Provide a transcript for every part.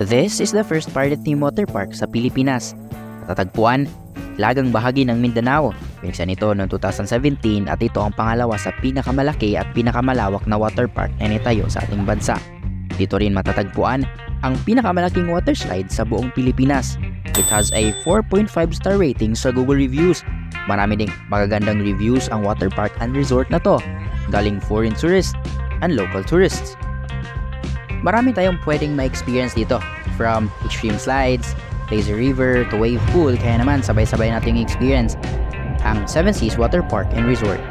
This is the first private theme water park sa Pilipinas. Matatagpuan, lagang bahagi ng Mindanao. Pinagsan ito noong 2017 at ito ang pangalawa sa pinakamalaki at pinakamalawak na water park na initayo sa ating bansa. Dito rin matatagpuan ang pinakamalaking water slide sa buong Pilipinas. It has a 4.5 star rating sa Google Reviews. Marami ding magagandang reviews ang water park and resort na to, galing foreign tourists and local tourists. Marami tayong pwedeng ma-experience dito, from extreme slides, lazy river to wave pool, kaya naman sabay-sabay nating experience ang Seven Seas Water Park and Resort.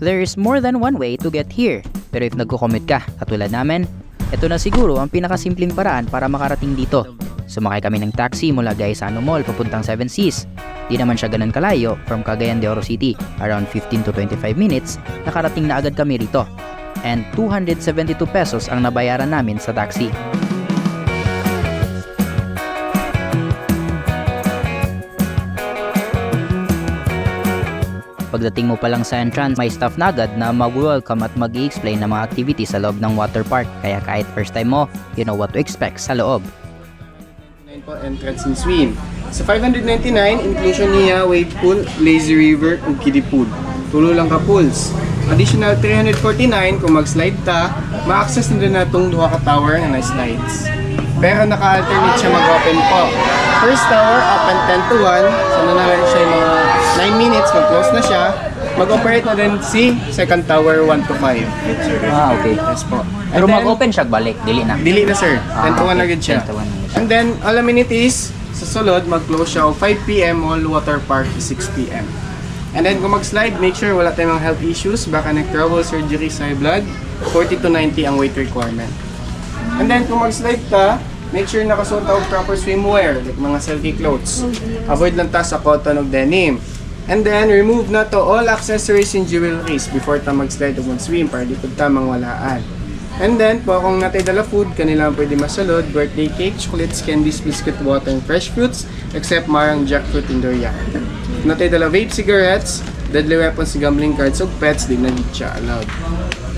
There is more than one way to get here, pero if nagko-commute ka, katulad namin, ito na siguro ang pinakasimpleng paraan para makarating dito. Sumakay kami ng taxi mula Gaisano Mall papuntang Seven Seas. Di naman siya ganun kalayo from Cagayan de Oro City. Around 15 to 25 minutes, nakarating na agad kami rito. And 272 pesos ang nabayaran namin sa taxi. Pagdating mo pa lang sa entrance, may staff na agad na mag-welcome at mag-i-explain ng mga activities sa loob ng water park. Kaya kahit first time mo, you know what to expect sa loob. Entrance and swim. Sa 599, inclusion niya wave pool, lazy river, ug kiddie pool. Tulo lang ka pools. Additional 349 kung mag-slide ta, ma-access na din natong duha ka tower na slides. Pero naka-alternate siya mag-open po. First tower, open 10 to 1. So na siya yung mga 9 minutes, mag-close na siya. Mag-operate na din si second tower 1 to 5. Ah, okay. Yes po. Pero And then, mag-open siya, balik. Dili na. Dili na sir. 10 to 1 agad siya. 10 to 1 agad. And then, all amenities, sa sulod, mag-close siya o 5 p.m. all water park is 6 p.m. And then, kung mag-slide, make sure wala tayong mga health issues, baka nag-trouble surgery sa high blood, 40 to 90 ang weight requirement. And then, kung mag-slide ka, make sure nakasuot ka og proper swimwear, like mga silky clothes. Avoid lang ta sa cotton o denim. And then, remove na to all accessories and jewelries before ta mag-slide o mag-swim para di ta mangwalaan. And then, po kung natay dala food, kanila pwede masalod, birthday cake, chocolates, candies, biscuit, water, and fresh fruits, except marang jackfruit and durian. Natay dala vape, cigarettes, deadly weapons, gambling cards, o pets, di na siya allowed.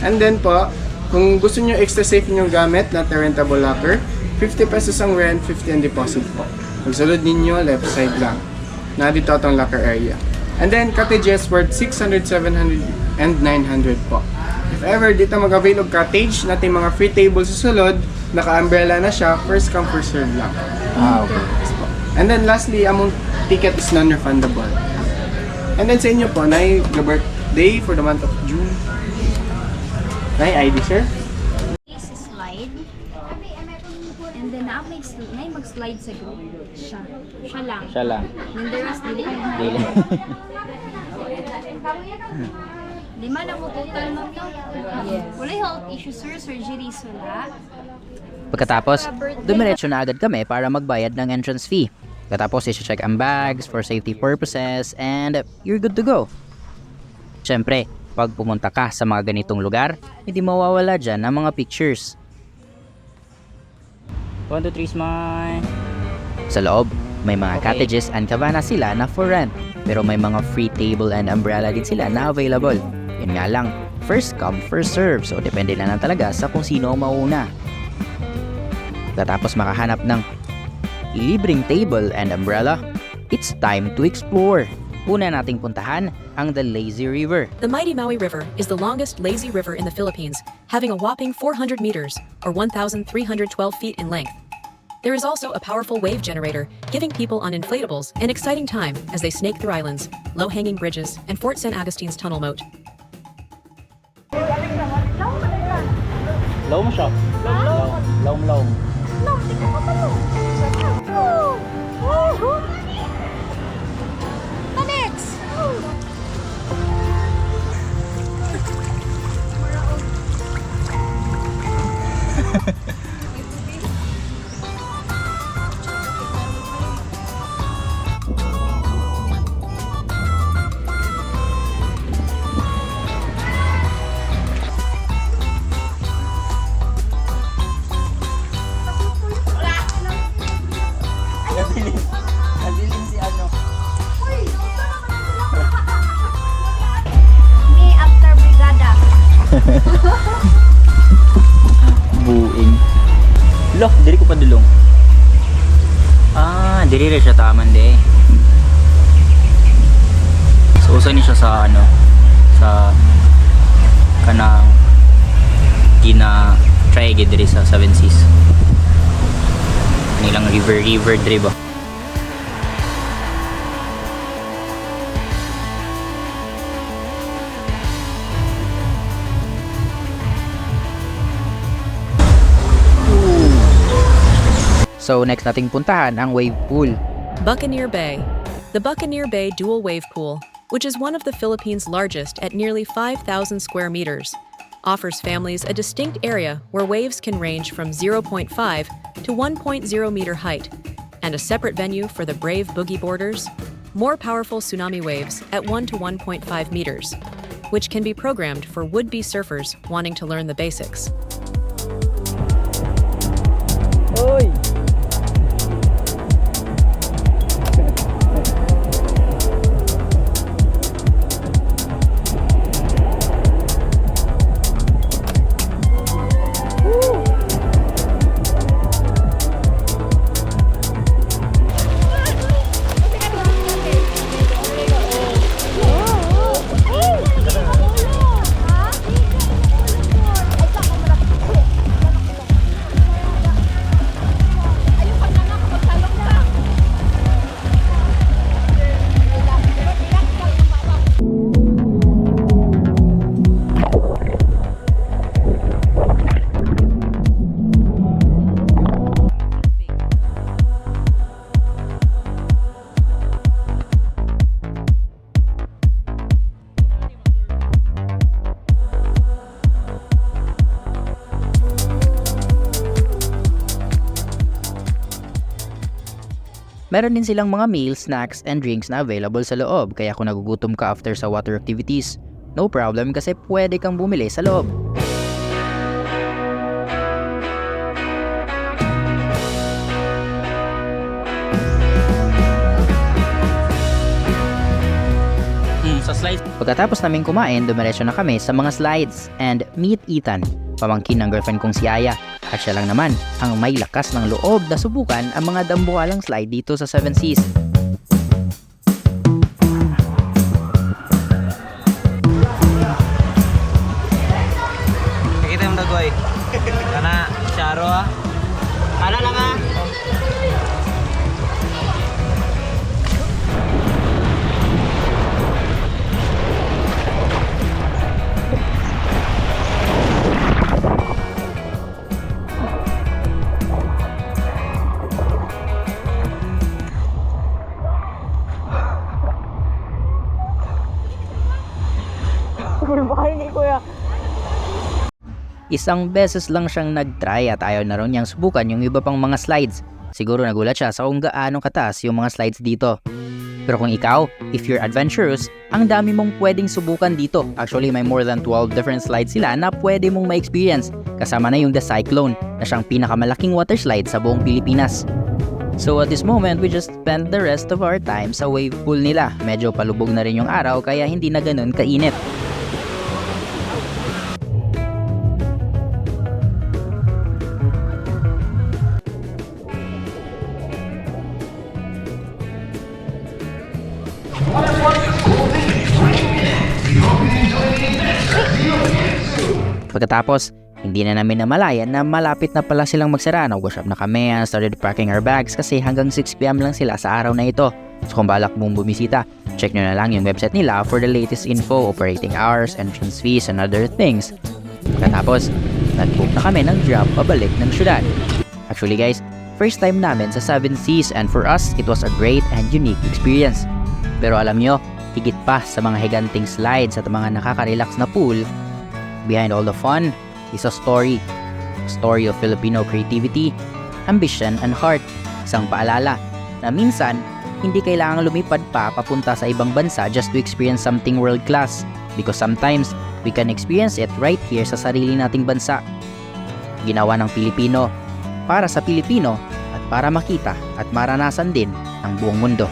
And then po, kung gusto nyo extra safe yung gamit, na rentable locker, 50 pesos ang rent, 50 ang deposit po. Magsalod ninyo, left side lang. Na dito itong locker area. And then, cottages worth 600, 700, and 900 po. If ever dito mag-avail of cottage, natin mga free table sa sulod, naka-umbrella na siya, first come, first serve lang. Ah, okay. And then lastly, among ticket is non-refundable. And then sa inyo po, na birthday for the month of June. Na ID, sir? Is slide. And then na mag-slide sa group. Siya lang. Siya lang. And the rest, dili. Dili. Lima na mo total mo to? Yes. Wala health issues, sir. Surgeries wala. Pagkatapos, dumiretso na agad kami para magbayad ng entrance fee. Pagkatapos, isi-check ang bags for safety purposes and you're good to go. Siyempre, pag pumunta ka sa mga ganitong lugar, hindi mawawala dyan ang mga pictures. 1, 2, 3, smile. Sa loob, may mga cottages and cabana sila na for rent. Pero may mga free table and umbrella din sila na available. Yun nga lang, first come, first serve. So, depende na lang talaga sa kung sino ang mauna. Pagkatapos makahanap ng libreng table and umbrella, it's time to explore. Una nating puntahan ang the Lazy River. The mighty Maui River is the longest lazy river in the Philippines, having a whopping 400 meters, or 1,312 feet in length. There is also a powerful wave generator, giving people on inflatables an exciting time as they snake through islands, low-hanging bridges, and Fort San Agustine's tunnel moat. Low mo siya. Low. Loh, diri ko padulong. Ah, diri ra siya taman de. So usa ni siya sa ano, sa kanang gina try gid diri sa Seven Seas. Nilang river diri ba. So next nating puntahan ang wave pool. Buccaneer Bay. The Buccaneer Bay Dual Wave Pool, which is one of the Philippines' largest at nearly 5,000 square meters, offers families a distinct area where waves can range from 0.5 to 1.0 meter height, and a separate venue for the brave boogie boarders, more powerful tsunami waves at 1 to 1.5 meters, which can be programmed for would-be surfers wanting to learn the basics. Meron din silang mga meals, snacks, and drinks na available sa loob, kaya kung nagugutom ka after sa water activities, no problem kasi pwede kang bumili sa loob. Sa slides. Pagkatapos namin kumain, dumiretso na kami sa mga slides and meet Ethan, pamangkin ng girlfriend kong si Aya. At siya lang naman ang may lakas ng loob na subukan ang mga dambuhalang slide dito sa Seven Seas. Nakita yung dagoy. Kana, Charo ah. Kana lang ah. Isang beses lang siyang nag-try at ayaw na rin niyang subukan yung iba pang mga slides. Siguro nagulat siya sa kung gaano kataas yung mga slides dito. Pero kung ikaw, if you're adventurous, ang dami mong pwedeng subukan dito. Actually, may more than 12 different slides sila na pwede mong ma-experience. Kasama na yung The Cyclone na siyang pinakamalaking water slide sa buong Pilipinas. So at this moment, we just spend the rest of our time sa wave pool nila. Medyo palubog na rin yung araw kaya hindi na ganun kainit. Pagkatapos, hindi na namin namalayan na malapit na pala silang magsara. Nag-wash up na kami and started packing our bags kasi hanggang 6 PM lang sila sa araw na ito. So kung balak mong bumisita, check nyo na lang yung website nila for the latest info, operating hours, entrance fees, and other things. Pagkatapos, nag-book na kami ng drop pabalik ng syudad. Actually guys, first time namin sa Seven Seas and for us, it was a great and unique experience. Pero alam nyo, higit pa sa mga higanting slides at mga nakaka-relax na pool, behind all the fun is a story. A story of Filipino creativity, ambition, and heart. Isang paalala na minsan, hindi kailangang lumipad pa papunta sa ibang bansa just to experience something world-class. Because sometimes, we can experience it right here sa sarili nating bansa. Ginawa ng Pilipino, para sa Pilipino, at para makita at maranasan din ng buong mundo.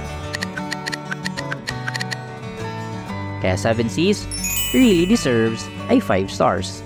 Kaya Seven Seas really deserves a 5 stars.